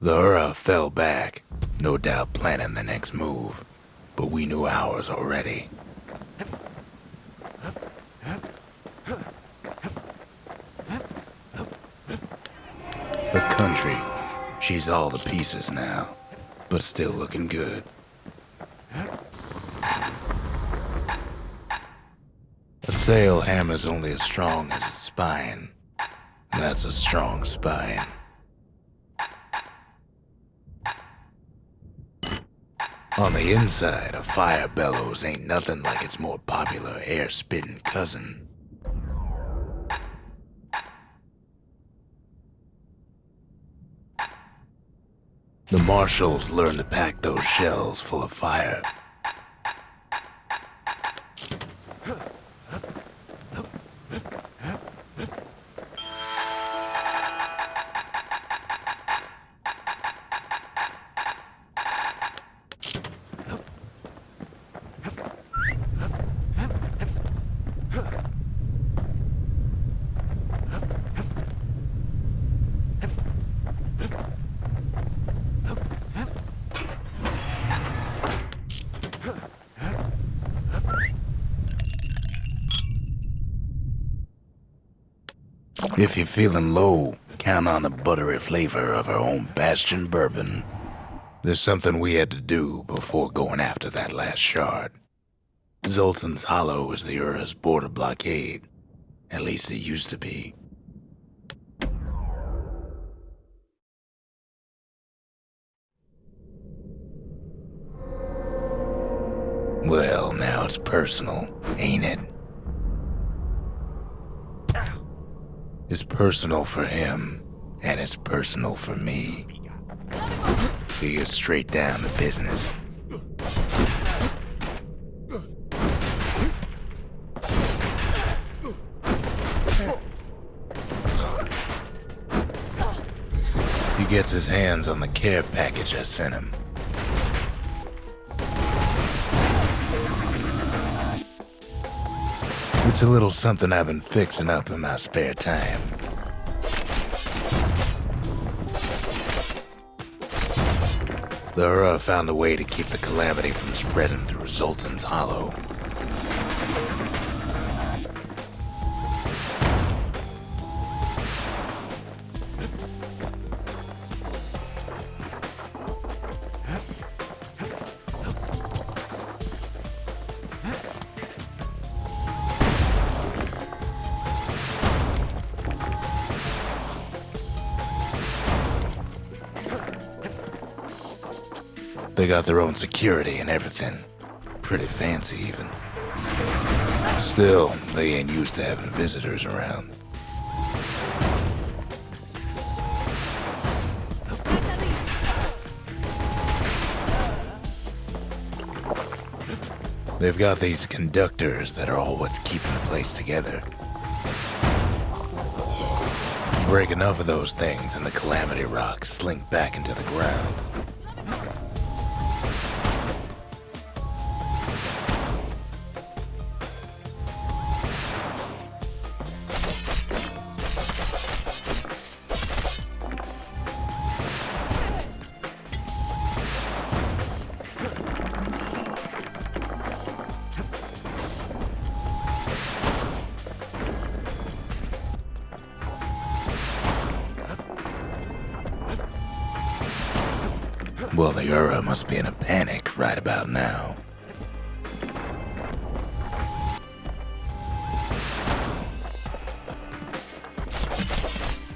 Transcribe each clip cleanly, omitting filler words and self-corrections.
The Ura fell back, no doubt planning the next move, but we knew ours already. The country, she's all to pieces now, but still looking good. A sail hammer's only as strong as its spine. That's a strong spine. On the inside, a fire bellows ain't nothing like its more popular air-spitting cousin. The marshals learned to pack those shells full of fire. If you're feeling low, count on the buttery flavor of our own Bastion bourbon. There's something we had to do before going after that last shard. Zoltan's Hollow is the Ura's border blockade. At least it used to be. Well, now it's personal, ain't it? It's personal for him, and it's personal for me. He gets straight down to business. He gets his hands on the care package I sent him. It's a little something I've been fixing up in my spare time. The Ura found a way to keep the calamity from spreading through Zoltan's Hollow. They got their own security and everything. Pretty fancy, even. Still, they ain't used to having visitors around. They've got these conductors that are all what's keeping the place together. Break enough of those things and the calamity rocks slink back into the ground. Well, the Ura must be in a panic right about now.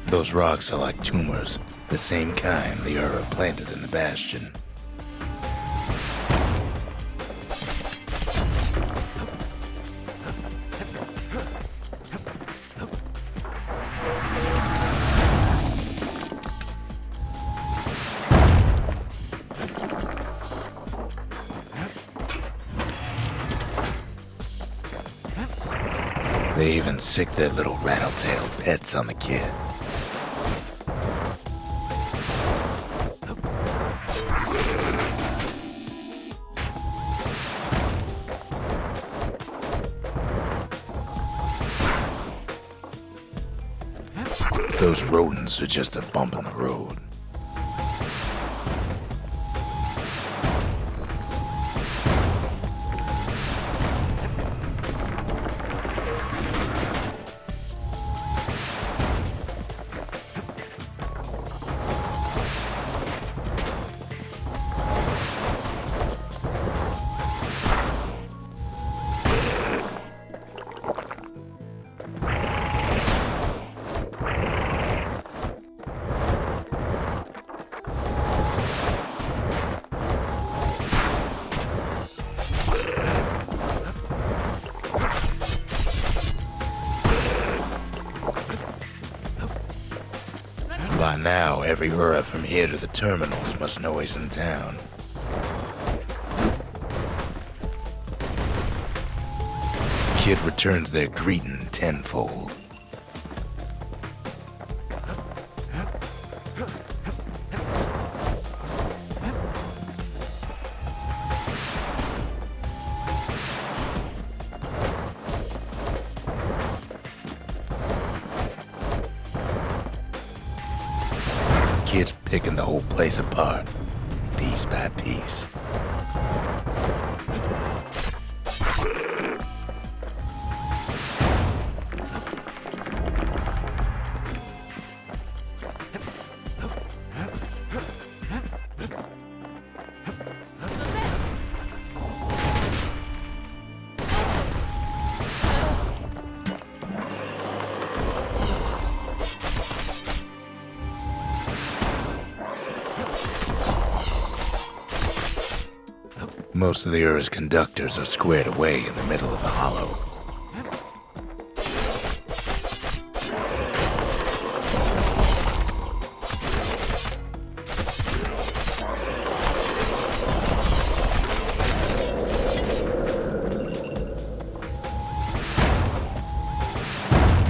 Those rocks are like tumors, the same kind the Ura planted in the Bastion. They even sick their little rattletail pets on the kid. Those rodents are just a bump in the road. By now, every Ura from here to the terminals must know he's in town. Kid returns their greeting tenfold. Kid's picking the whole place apart, piece by piece. Most of the Ura's conductors are squared away in the middle of the hollow.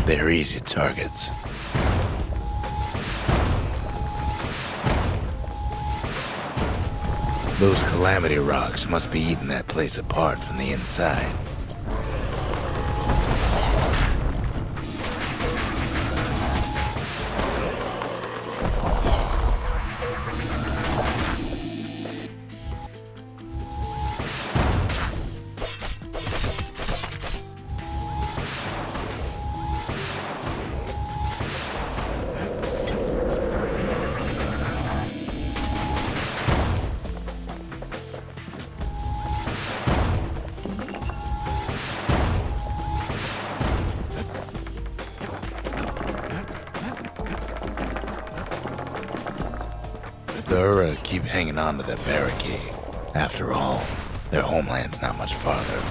They're easy targets. Those calamity rocks must be eating that place apart from the inside. The Ura keep hanging on to that barricade. After all, their homeland's not much farther.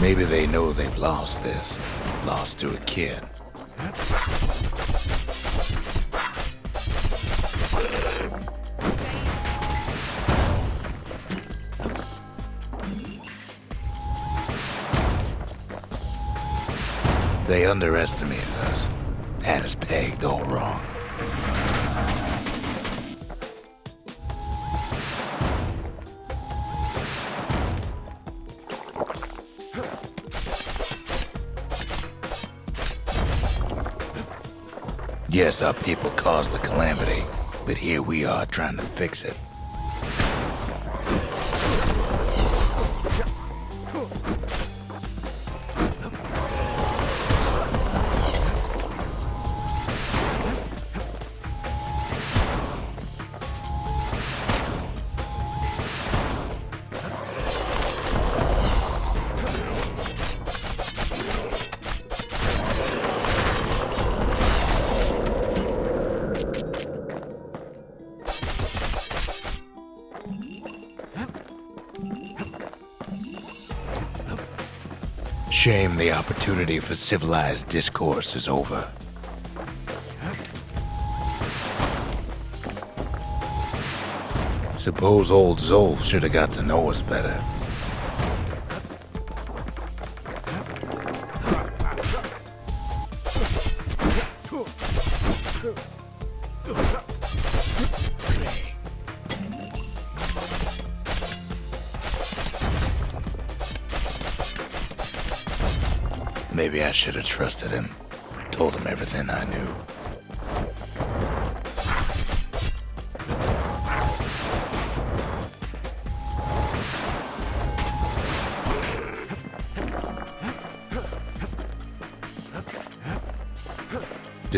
Maybe they know they've lost this. Lost to a kid. They underestimated us. Had us pegged all wrong. Yes, our people caused the calamity, but here we are trying to fix it. Shame the opportunity for civilized discourse is over. Suppose old Zolf should have got to know us better. Maybe I should have trusted him, told him everything I knew.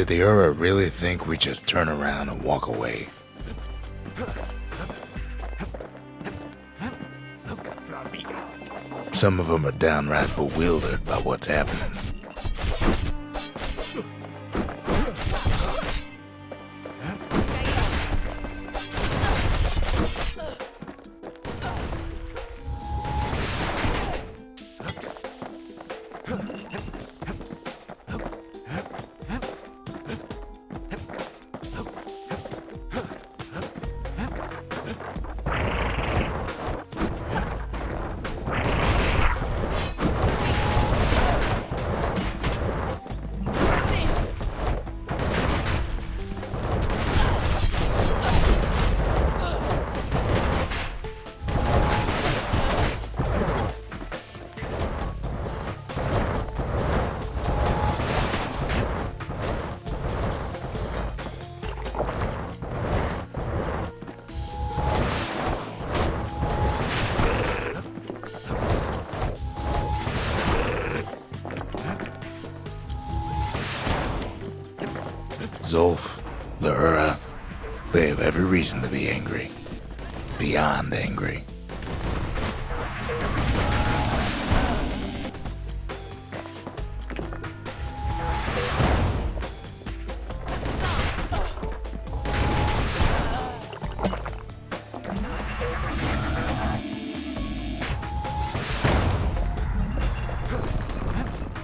Did the Ura really think we just turn around and walk away? Some of them are downright bewildered by what's happening. Zulf, the Ura, they have every reason to be angry. Beyond angry.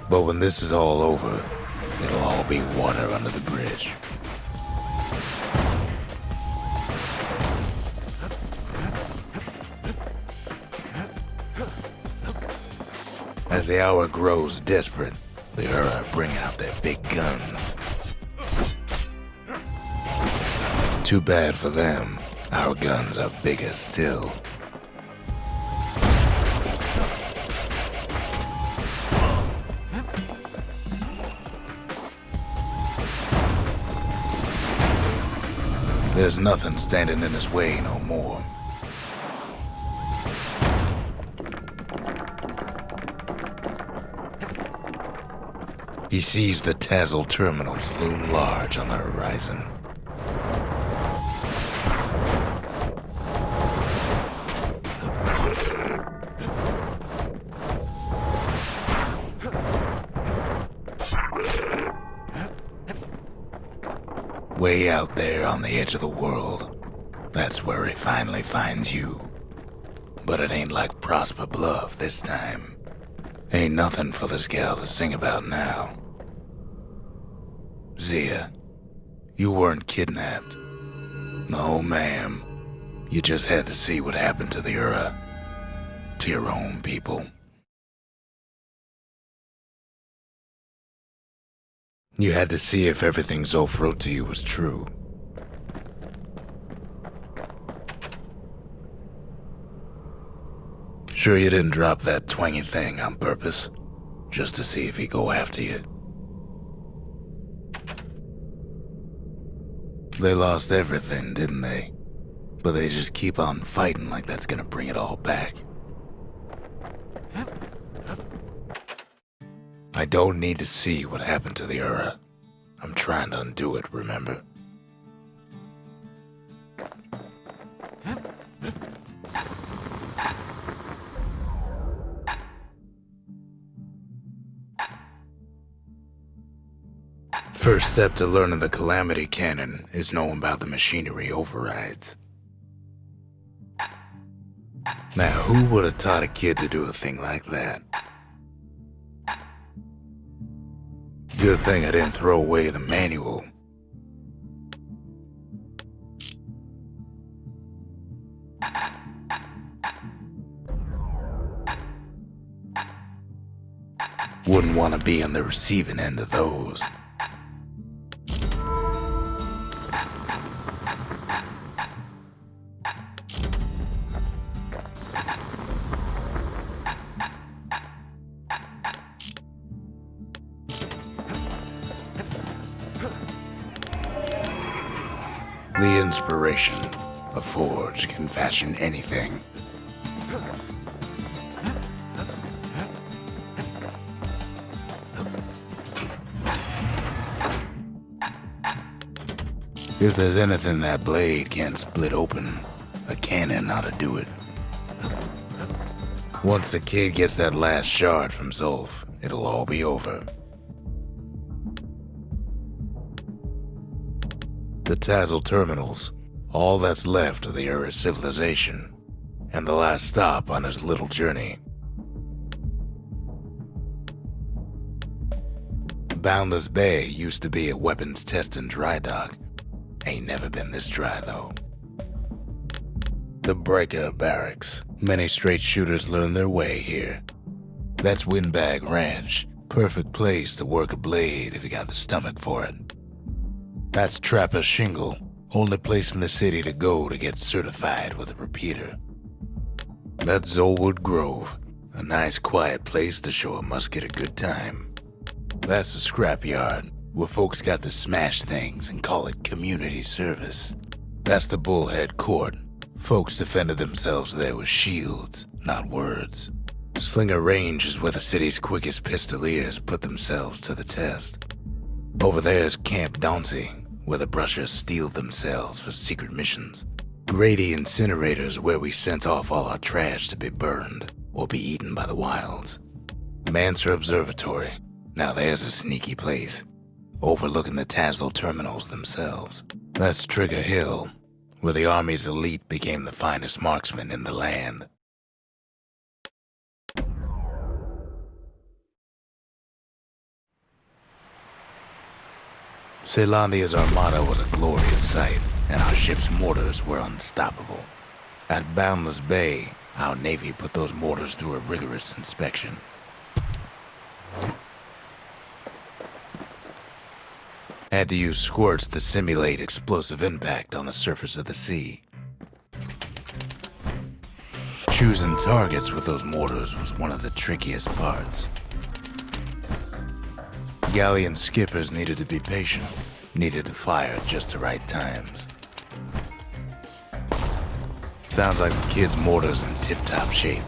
But when this is all over, it'll all be water under the bridge. As the hour grows desperate, the Ura bring out their big guns. Too bad for them, our guns are bigger still. There's nothing standing in his way no more. He sees the Tazzle terminals loom large on the horizon. Way out there on the edge of the world, that's where he finally finds you. But it ain't like Prosper Bluff this time. Ain't nothing for this gal to sing about now. Zia, you weren't kidnapped. No, ma'am. You just had to see what happened to the Ura. To your own people. You had to see if everything Zulf wrote to you was true. Sure you didn't drop that twangy thing on purpose? Just to see if he'd go after you? They lost everything, didn't they? But they just keep on fighting like that's gonna bring it all back. I don't need to see what happened to the Ura. I'm trying to undo it, remember? First step to learning the Calamity Cannon is knowing about the machinery overrides. Now, who would have taught a kid to do a thing like that? Good thing I didn't throw away the manual. Wouldn't want to be on the receiving end of those. The inspiration. A forge can fashion anything. If there's anything that blade can't split open, a cannon ought to do it. Once the kid gets that last shard from Zulf, it'll all be over. The Tazzle terminals, all that's left of the Ura civilization, and the last stop on his little journey. Boundless Bay used to be a weapons test and dry dock. Ain't never been this dry though. The Breaker Barracks. Many straight shooters learn their way here. That's Windbag Ranch. Perfect place to work a blade if you got the stomach for it. That's Trapper Shingle. Only place in the city to go to get certified with a repeater. That's Zolwood Grove. A nice quiet place to show a musket a good time. That's the scrapyard, where folks got to smash things and call it community service. That's the Bullhead Court. Folks defended themselves there with shields, not words. Slinger Range is where the city's quickest pistoliers put themselves to the test. Over there's Camp Dauncey, where the brushers steeled themselves for secret missions. Grady Incinerator's where we sent off all our trash to be burned or be eaten by the wilds. Manser Observatory, now there's a sneaky place, overlooking the Tazzle terminals themselves. That's Trigger Hill, where the Army's elite became the finest marksmen in the land. Celandia's armada was a glorious sight, and our ship's mortars were unstoppable. At Boundless Bay, our Navy put those mortars through a rigorous inspection. Had to use squirts to simulate explosive impact on the surface of the sea. Choosing targets with those mortars was one of the trickiest parts. Galleon skippers needed to be patient, needed to fire at just the right times. Sounds like the kid's mortar's in tip-top shape.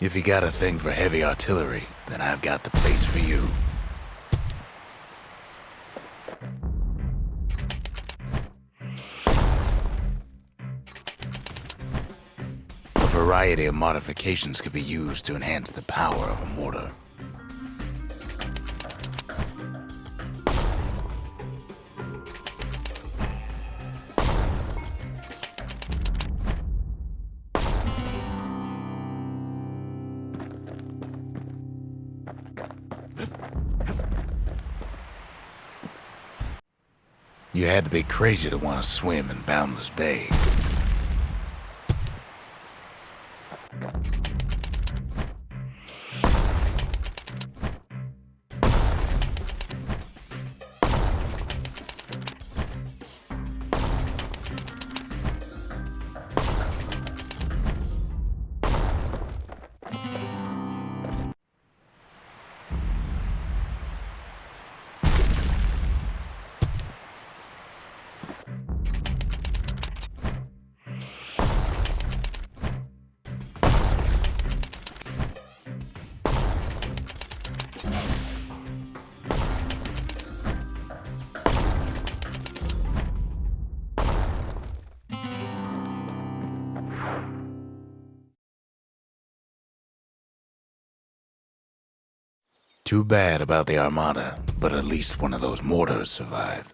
If you got a thing for heavy artillery, then I've got the place for you. A variety of modifications could be used to enhance the power of a mortar. You had to be crazy to want to swim in Boundless Bay. Too bad about the Armada, but at least one of those mortars survived.